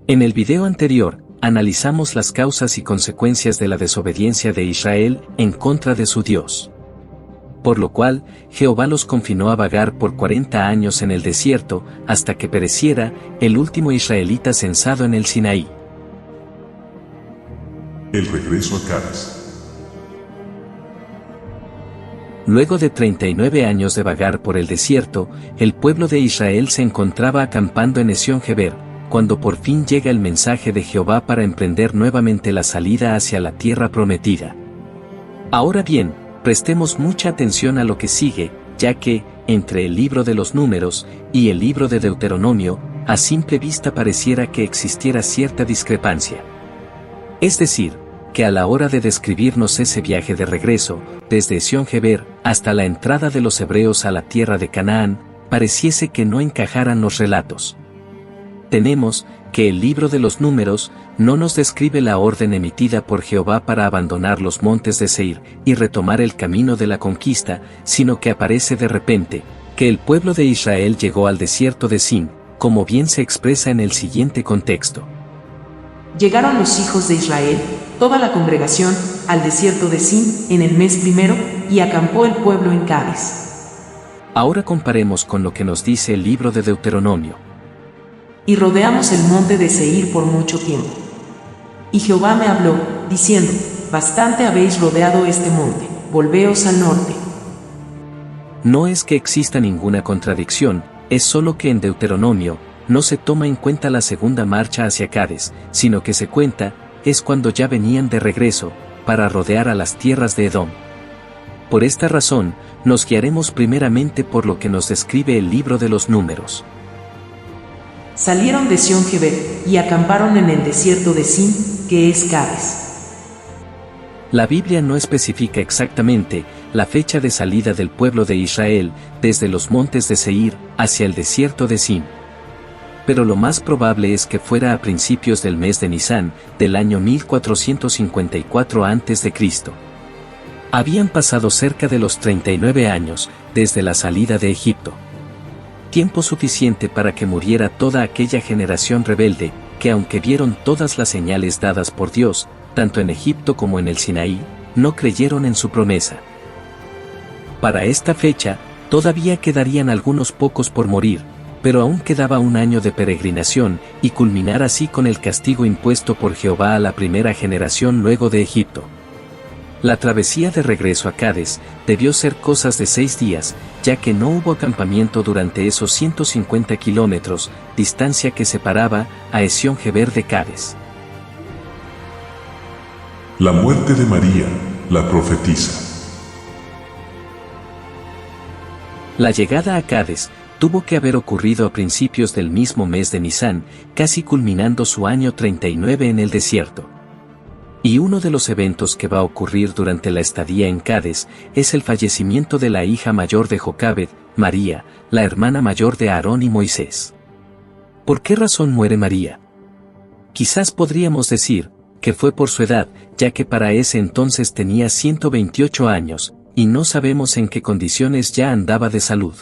En el video anterior, analizamos las causas y consecuencias de la desobediencia de Israel en contra de su Dios. Por lo cual, Jehová los confinó a vagar por 40 años en el desierto, hasta que pereciera el último israelita censado en el Sinaí. El regreso a Cades. Luego de 39 años de vagar por el desierto, el pueblo de Israel se encontraba acampando en Esión-Geber, cuando por fin llega el mensaje de Jehová para emprender nuevamente la salida hacia la tierra prometida. Ahora bien, prestemos mucha atención a lo que sigue, ya que, entre el libro de los Números y el libro de Deuteronomio, a simple vista pareciera que existiera cierta discrepancia. Es decir, que a la hora de describirnos ese viaje de regreso, desde Esión-Geber hasta la entrada de los hebreos a la tierra de Canaán, pareciese que no encajaran los relatos. Tenemos que el libro de los Números no nos describe la orden emitida por Jehová para abandonar los montes de Seir y retomar el camino de la conquista, sino que aparece de repente, que el pueblo de Israel llegó al desierto de Sin, como bien se expresa en el siguiente contexto. Llegaron los hijos de Israel, toda la congregación, al desierto de Sin en el mes primero, y acampó el pueblo en Cades. Ahora comparemos con lo que nos dice el libro de Deuteronomio. Y rodeamos el monte de Seir por mucho tiempo. Y Jehová me habló, diciendo, bastante habéis rodeado este monte, volveos al norte. No es que exista ninguna contradicción, es solo que en Deuteronomio no se toma en cuenta la segunda marcha hacia Cades, sino que se cuenta, es cuando ya venían de regreso, para rodear a las tierras de Edom. Por esta razón, nos guiaremos primeramente por lo que nos describe el libro de los Números. Salieron de Esión-Geber, y acamparon en el desierto de Sin, que es Cades. La Biblia no especifica exactamente la fecha de salida del pueblo de Israel desde los montes de Seir hacia el desierto de Sin. Pero lo más probable es que fuera a principios del mes de Nisán, del año 1454 a.C. Habían pasado cerca de los 39 años desde la salida de Egipto. Tiempo suficiente para que muriera toda aquella generación rebelde, que aunque vieron todas las señales dadas por Dios, tanto en Egipto como en el Sinaí, no creyeron en su promesa. Para esta fecha, todavía quedarían algunos pocos por morir, pero aún quedaba un año de peregrinación, y culminar así con el castigo impuesto por Jehová a la primera generación luego de Egipto. La travesía de regreso a Cades debió ser cosas de 6 días, ya que no hubo acampamiento durante esos 150 kilómetros, distancia que separaba a Esión-Geber de Cades. La muerte de María, la profetisa. La llegada a Cades tuvo que haber ocurrido a principios del mismo mes de Nisán, casi culminando su año 39 en el desierto. Y uno de los eventos que va a ocurrir durante la estadía en Cades es el fallecimiento de la hija mayor de Jocabed, María, la hermana mayor de Aarón y Moisés. ¿Por qué razón muere María? Quizás podríamos decir que fue por su edad, ya que para ese entonces tenía 128 años, y no sabemos en qué condiciones ya andaba de salud.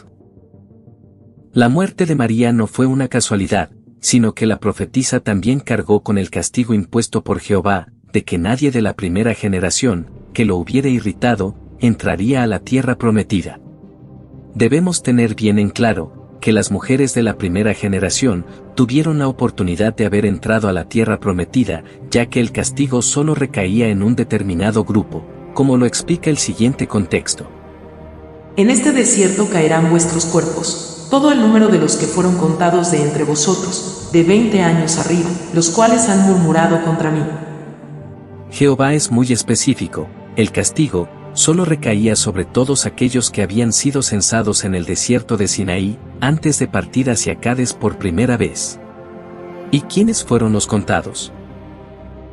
La muerte de María no fue una casualidad, sino que la profetisa también cargó con el castigo impuesto por Jehová, de que nadie de la primera generación, que lo hubiera irritado, entraría a la tierra prometida. Debemos tener bien en claro, que las mujeres de la primera generación, tuvieron la oportunidad de haber entrado a la tierra prometida, ya que el castigo solo recaía en un determinado grupo, como lo explica el siguiente contexto. En este desierto caerán vuestros cuerpos, todo el número de los que fueron contados de entre vosotros, de 20 años arriba, los cuales han murmurado contra mí. Jehová es muy específico, el castigo solo recaía sobre todos aquellos que habían sido censados en el desierto de Sinaí, antes de partir hacia Cades por primera vez. ¿Y quiénes fueron los contados?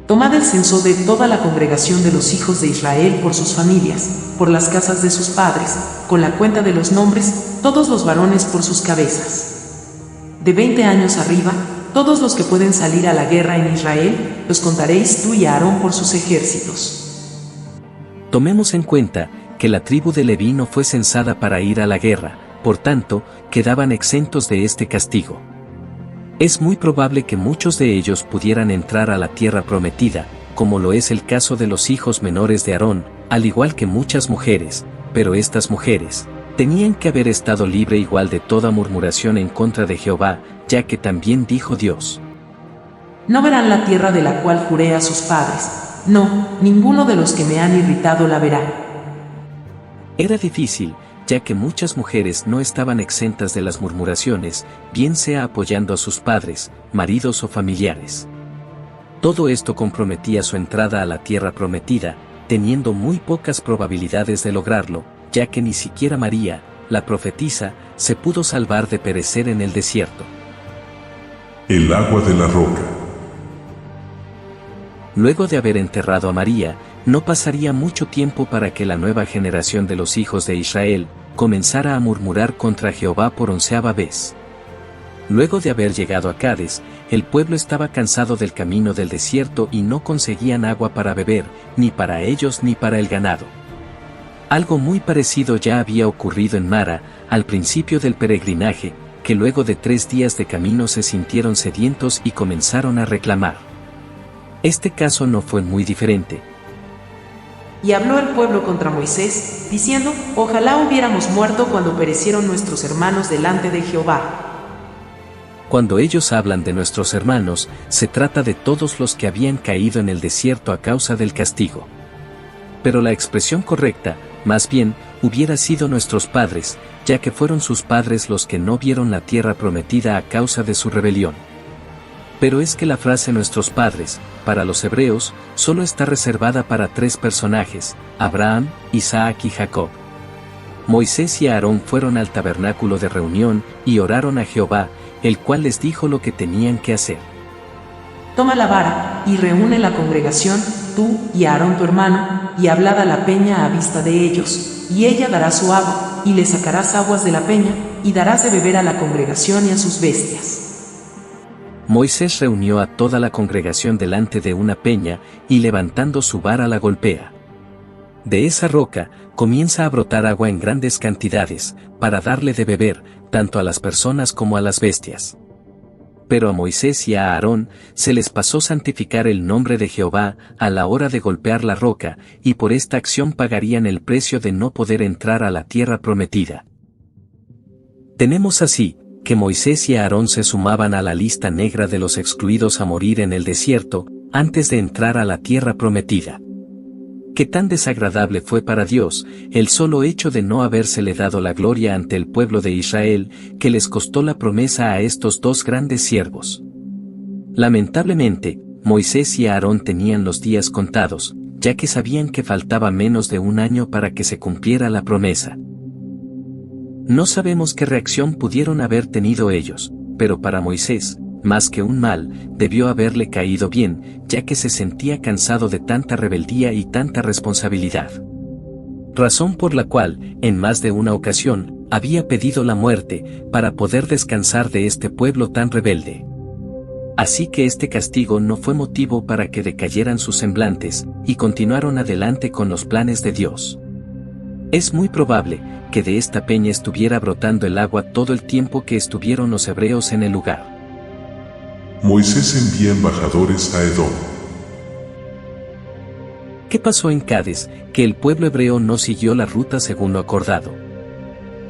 Tomad el censo de toda la congregación de los hijos de Israel por sus familias, por las casas de sus padres, con la cuenta de los nombres, todos los varones por sus cabezas. De 20 años arriba, todos los que pueden salir a la guerra en Israel, los contaréis tú y Aarón por sus ejércitos. Tomemos en cuenta que la tribu de Leví no fue censada para ir a la guerra, por tanto, quedaban exentos de este castigo. Es muy probable que muchos de ellos pudieran entrar a la tierra prometida, como lo es el caso de los hijos menores de Aarón, al igual que muchas mujeres, pero estas mujeres tenían que haber estado libre igual de toda murmuración en contra de Jehová, ya que también dijo Dios: No verán la tierra de la cual juré a sus padres, no, ninguno de los que me han irritado la verá. Era difícil, ya que muchas mujeres no estaban exentas de las murmuraciones, bien sea apoyando a sus padres, maridos o familiares. Todo esto comprometía su entrada a la tierra prometida, teniendo muy pocas probabilidades de lograrlo, ya que ni siquiera María, la profetisa, se pudo salvar de perecer en el desierto. El agua de la roca. Luego de haber enterrado a María, no pasaría mucho tiempo para que la nueva generación de los hijos de Israel comenzara a murmurar contra Jehová por 11ª vez. Luego de haber llegado a Cades, el pueblo estaba cansado del camino del desierto y no conseguían agua para beber, ni para ellos ni para el ganado. Algo muy parecido ya había ocurrido en Mara, al principio del peregrinaje, que luego de 3 días de camino se sintieron sedientos y comenzaron a reclamar. Este caso no fue muy diferente. Y habló el pueblo contra Moisés, diciendo: Ojalá hubiéramos muerto cuando perecieron nuestros hermanos delante de Jehová. Cuando ellos hablan de nuestros hermanos, se trata de todos los que habían caído en el desierto a causa del castigo. Pero la expresión correcta, más bien, hubiera sido nuestros padres, ya que fueron sus padres los que no vieron la tierra prometida a causa de su rebelión. Pero es que la frase nuestros padres, para los hebreos, solo está reservada para 3 personajes: Abraham, Isaac y Jacob. Moisés y Aarón fueron al tabernáculo de reunión y oraron a Jehová, el cual les dijo lo que tenían que hacer. Toma la vara, y reúne la congregación, tú y Aarón tu hermano, y hablad a la peña a vista de ellos, y ella dará su agua, y le sacarás aguas de la peña, y darás de beber a la congregación y a sus bestias. Moisés reunió a toda la congregación delante de una peña, y levantando su vara la golpea. De esa roca, comienza a brotar agua en grandes cantidades, para darle de beber, tanto a las personas como a las bestias. Pero a Moisés y a Aarón, se les pasó santificar el nombre de Jehová, a la hora de golpear la roca, y por esta acción pagarían el precio de no poder entrar a la tierra prometida. Tenemos así, que Moisés y Aarón se sumaban a la lista negra de los excluidos a morir en el desierto, antes de entrar a la tierra prometida. Qué tan desagradable fue para Dios el solo hecho de no habérsele dado la gloria ante el pueblo de Israel, que les costó la promesa a estos 2 grandes siervos. Lamentablemente, Moisés y Aarón tenían los días contados, ya que sabían que faltaba menos de 1 año para que se cumpliera la promesa. No sabemos qué reacción pudieron haber tenido ellos, pero para Moisés, más que un mal, debió haberle caído bien, ya que se sentía cansado de tanta rebeldía y tanta responsabilidad. Razón por la cual, en más de una ocasión, había pedido la muerte, para poder descansar de este pueblo tan rebelde. Así que este castigo no fue motivo para que decayeran sus semblantes, y continuaron adelante con los planes de Dios. Es muy probable que de esta peña estuviera brotando el agua todo el tiempo que estuvieron los hebreos en el lugar. Moisés envía embajadores a Edom. ¿Qué pasó en Cades, que el pueblo hebreo no siguió la ruta según lo acordado?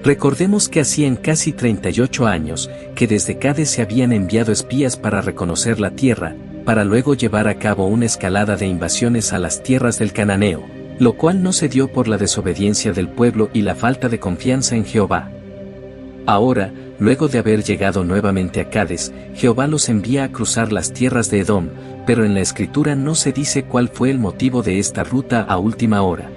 Recordemos que hacían casi 38 años, que desde Cades se habían enviado espías para reconocer la tierra, para luego llevar a cabo una escalada de invasiones a las tierras del Cananeo, lo cual no se dio por la desobediencia del pueblo y la falta de confianza en Jehová. Ahora, luego de haber llegado nuevamente a Cades, Jehová los envía a cruzar las tierras de Edom, pero en la escritura no se dice cuál fue el motivo de esta ruta a última hora.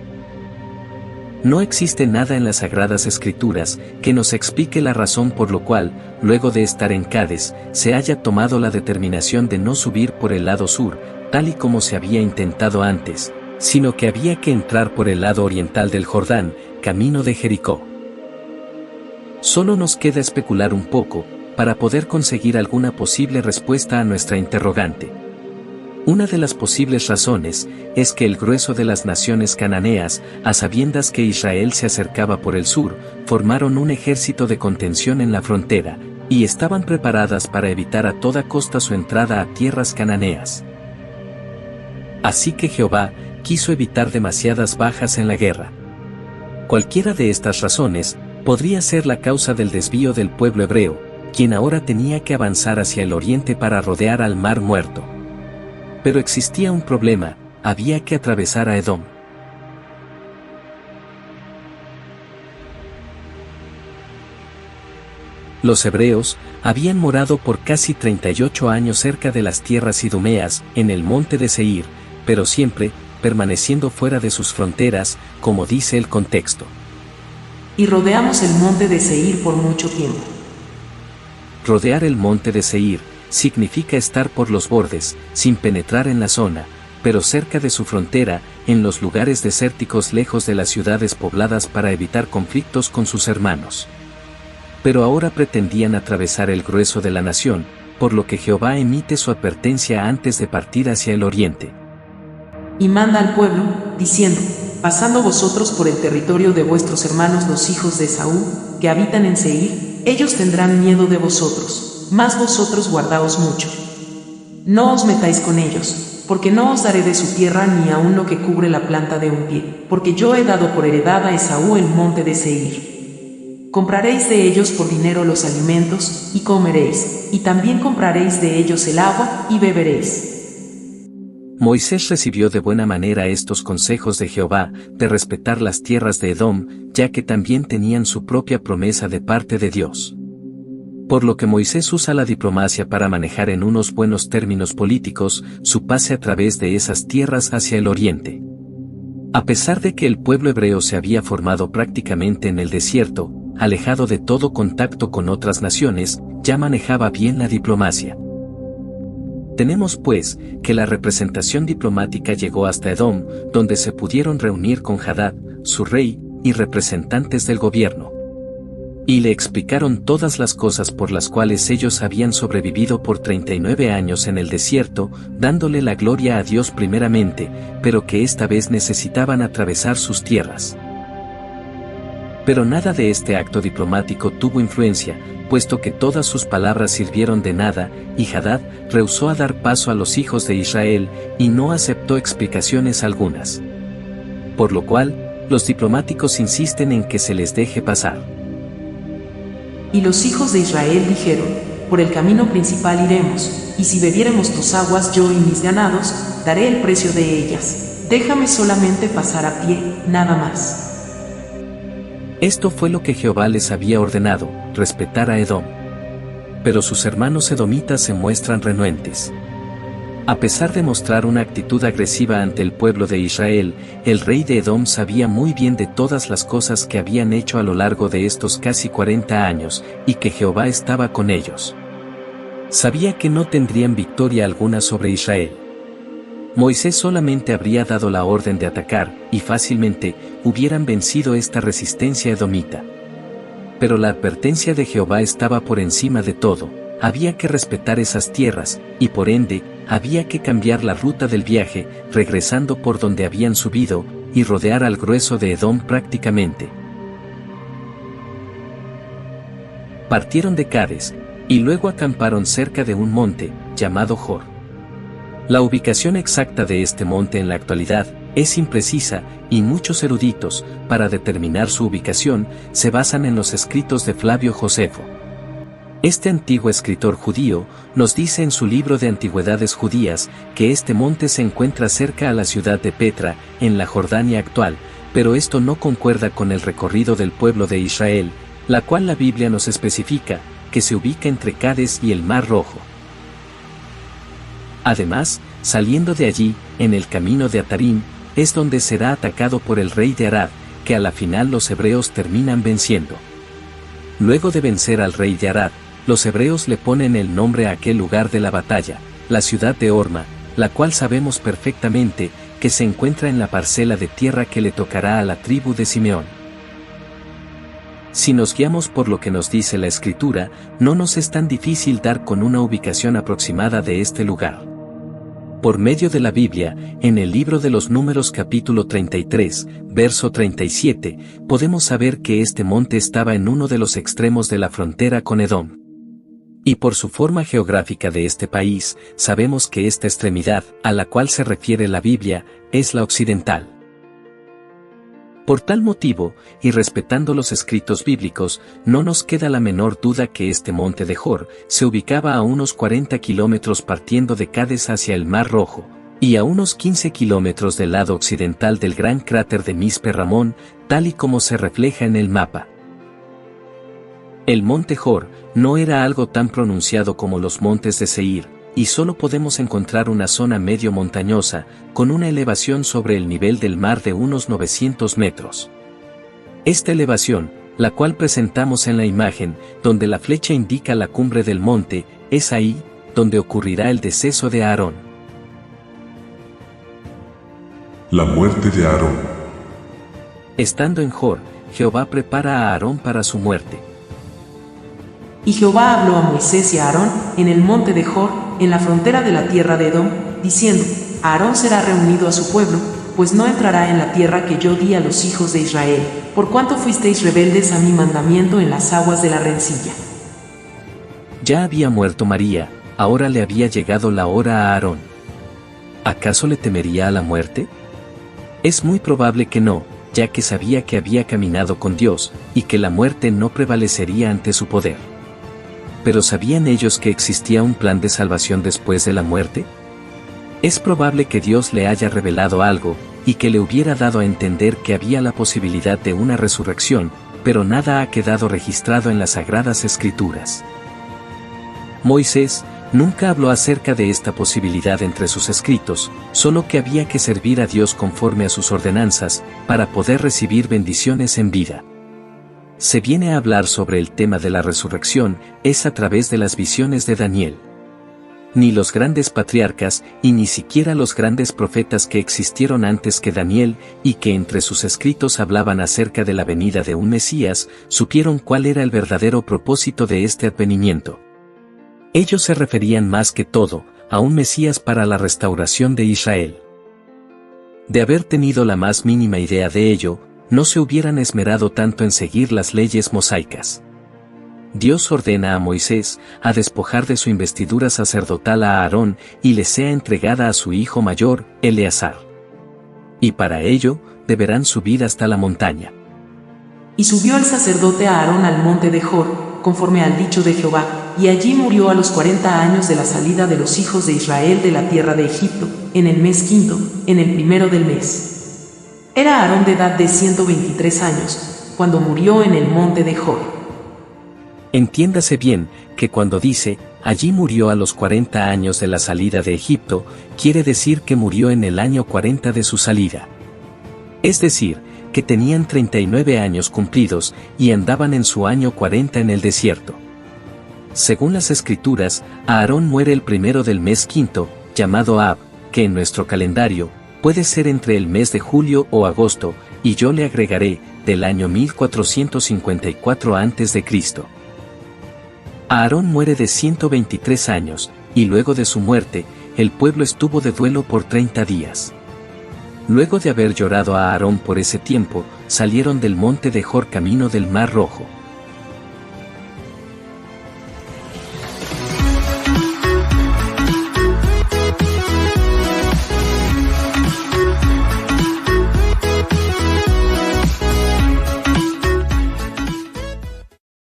No existe nada en las Sagradas Escrituras que nos explique la razón por lo cual, luego de estar en Cades, se haya tomado la determinación de no subir por el lado sur, tal y como se había intentado antes, sino que había que entrar por el lado oriental del Jordán, camino de Jericó. Solo nos queda especular un poco, para poder conseguir alguna posible respuesta a nuestra interrogante. Una de las posibles razones es que el grueso de las naciones cananeas, a sabiendas que Israel se acercaba por el sur, formaron un ejército de contención en la frontera, y estaban preparadas para evitar a toda costa su entrada a tierras cananeas. Así que Jehová quiso evitar demasiadas bajas en la guerra. Cualquiera de estas razones podría ser la causa del desvío del pueblo hebreo, quien ahora tenía que avanzar hacia el oriente para rodear al Mar Muerto. Pero existía un problema: había que atravesar a Edom. Los hebreos habían morado por casi 38 años cerca de las tierras idumeas, en el monte de Seir, pero siempre permaneciendo fuera de sus fronteras, como dice el contexto. Y rodeamos el monte de Seir por mucho tiempo. Rodear el monte de Seir significa estar por los bordes, sin penetrar en la zona, pero cerca de su frontera, en los lugares desérticos lejos de las ciudades pobladas para evitar conflictos con sus hermanos. Pero ahora pretendían atravesar el grueso de la nación, por lo que Jehová emite su advertencia antes de partir hacia el oriente. Y manda al pueblo, diciendo: pasando vosotros por el territorio de vuestros hermanos los hijos de Esaú, que habitan en Seir, ellos tendrán miedo de vosotros, mas vosotros guardaos mucho. No os metáis con ellos, porque no os daré de su tierra ni aun lo que cubre la planta de un pie, porque yo he dado por heredad a Esaú el monte de Seir. Compraréis de ellos por dinero los alimentos, y comeréis, y también compraréis de ellos el agua, y beberéis. Moisés recibió de buena manera estos consejos de Jehová, de respetar las tierras de Edom, ya que también tenían su propia promesa de parte de Dios. Por lo que Moisés usa la diplomacia para manejar en unos buenos términos políticos su pase a través de esas tierras hacia el oriente. A pesar de que el pueblo hebreo se había formado prácticamente en el desierto, alejado de todo contacto con otras naciones, ya manejaba bien la diplomacia. Tenemos pues que la representación diplomática llegó hasta Edom, donde se pudieron reunir con Hadad, su rey, y representantes del gobierno. Y le explicaron todas las cosas por las cuales ellos habían sobrevivido por 39 años en el desierto, dándole la gloria a Dios primeramente, pero que esta vez necesitaban atravesar sus tierras. Pero nada de este acto diplomático tuvo influencia, puesto que todas sus palabras sirvieron de nada, y Hadad rehusó a dar paso a los hijos de Israel, y no aceptó explicaciones algunas. Por lo cual, los diplomáticos insisten en que se les deje pasar. Y los hijos de Israel dijeron: por el camino principal iremos, y si bebiéremos tus aguas yo y mis ganados, daré el precio de ellas. Déjame solamente pasar a pie, nada más. Esto fue lo que Jehová les había ordenado, respetar a Edom. Pero sus hermanos edomitas se muestran renuentes. A pesar de mostrar una actitud agresiva ante el pueblo de Israel, el rey de Edom sabía muy bien de todas las cosas que habían hecho a lo largo de estos casi 40 años, y que Jehová estaba con ellos. Sabía que no tendrían victoria alguna sobre Israel. Moisés solamente habría dado la orden de atacar, y fácilmente hubieran vencido esta resistencia edomita. Pero la advertencia de Jehová estaba por encima de todo: había que respetar esas tierras, y por ende, había que cambiar la ruta del viaje, regresando por donde habían subido, y rodear al grueso de Edom prácticamente. Partieron de Cades, y luego acamparon cerca de un monte, llamado Jor. La ubicación exacta de este monte en la actualidad es imprecisa, y muchos eruditos, para determinar su ubicación, se basan en los escritos de Flavio Josefo. Este antiguo escritor judío nos dice en su libro de Antigüedades Judías que este monte se encuentra cerca a la ciudad de Petra, en la Jordania actual, pero esto no concuerda con el recorrido del pueblo de Israel, la cual la Biblia nos especifica, que se ubica entre Cades y el Mar Rojo. Además, saliendo de allí, en el camino de Atarim, es donde será atacado por el rey de Arad, que a la final los hebreos terminan venciendo. Luego de vencer al rey de Arad, los hebreos le ponen el nombre a aquel lugar de la batalla, la ciudad de Horma, la cual sabemos perfectamente que se encuentra en la parcela de tierra que le tocará a la tribu de Simeón. Si nos guiamos por lo que nos dice la Escritura, no nos es tan difícil dar con una ubicación aproximada de este lugar. Por medio de la Biblia, en el libro de los Números capítulo 33, verso 37, podemos saber que este monte estaba en uno de los extremos de la frontera con Edom. Y por su forma geográfica de este país, sabemos que esta extremidad, a la cual se refiere la Biblia, es la occidental. Por tal motivo, y respetando los escritos bíblicos, no nos queda la menor duda que este monte de Hor se ubicaba a unos 40 kilómetros partiendo de Cades hacia el Mar Rojo, y a unos 15 kilómetros del lado occidental del gran cráter de Mispe Ramón, tal y como se refleja en el mapa. El monte Hor no era algo tan pronunciado como los montes de Seir, y solo podemos encontrar una zona medio montañosa, con una elevación sobre el nivel del mar de unos 900 metros. Esta elevación, la cual presentamos en la imagen, donde la flecha indica la cumbre del monte, es ahí, donde ocurrirá el deceso de Aarón. La muerte de Aarón. Estando en Hor, Jehová prepara a Aarón para su muerte. Y Jehová habló a Moisés y a Aarón en el monte de Hor, en la frontera de la tierra de Edom, diciendo: Aarón será reunido a su pueblo, pues no entrará en la tierra que yo di a los hijos de Israel, por cuanto fuisteis rebeldes a mi mandamiento en las aguas de la rencilla. Ya había muerto María, ahora le había llegado la hora a Aarón. ¿Acaso le temería a la muerte? Es muy probable que no, ya que sabía que había caminado con Dios, y que la muerte no prevalecería ante su poder. ¿Pero sabían ellos que existía un plan de salvación después de la muerte? Es probable que Dios le haya revelado algo, y que le hubiera dado a entender que había la posibilidad de una resurrección, pero nada ha quedado registrado en las Sagradas Escrituras. Moisés nunca habló acerca de esta posibilidad entre sus escritos, solo que había que servir a Dios conforme a sus ordenanzas, para poder recibir bendiciones en vida. Se viene a hablar sobre el tema de la resurrección, es a través de las visiones de Daniel. Ni los grandes patriarcas, y ni siquiera los grandes profetas que existieron antes que Daniel, y que entre sus escritos hablaban acerca de la venida de un Mesías, supieron cuál era el verdadero propósito de este advenimiento. Ellos se referían más que todo, a un Mesías para la restauración de Israel. De haber tenido la más mínima idea de ello, no se hubieran esmerado tanto en seguir las leyes mosaicas. Dios ordena a Moisés a despojar de su investidura sacerdotal a Aarón y le sea entregada a su hijo mayor, Eleazar. Y para ello, deberán subir hasta la montaña. Y subió el sacerdote Aarón al monte de Hor, conforme al dicho de Jehová, y allí murió a los 40 años de la salida de los hijos de Israel de la tierra de Egipto, en el mes quinto, en el primero del mes. Era Aarón de edad de 123 años, cuando murió en el monte de Hor. Entiéndase bien, que cuando dice, allí murió a los 40 años de la salida de Egipto, quiere decir que murió en el año 40 de su salida. Es decir, que tenían 39 años cumplidos, y andaban en su año 40 en el desierto. Según las Escrituras, Aarón muere el primero del mes quinto, llamado Ab, que en nuestro calendario, puede ser entre el mes de julio o agosto, y yo le agregaré, del año 1454 a.C. Aarón muere de 123 años, y luego de su muerte, el pueblo estuvo de duelo por 30 días. Luego de haber llorado a Aarón por ese tiempo, salieron del monte de Hor camino del Mar Rojo.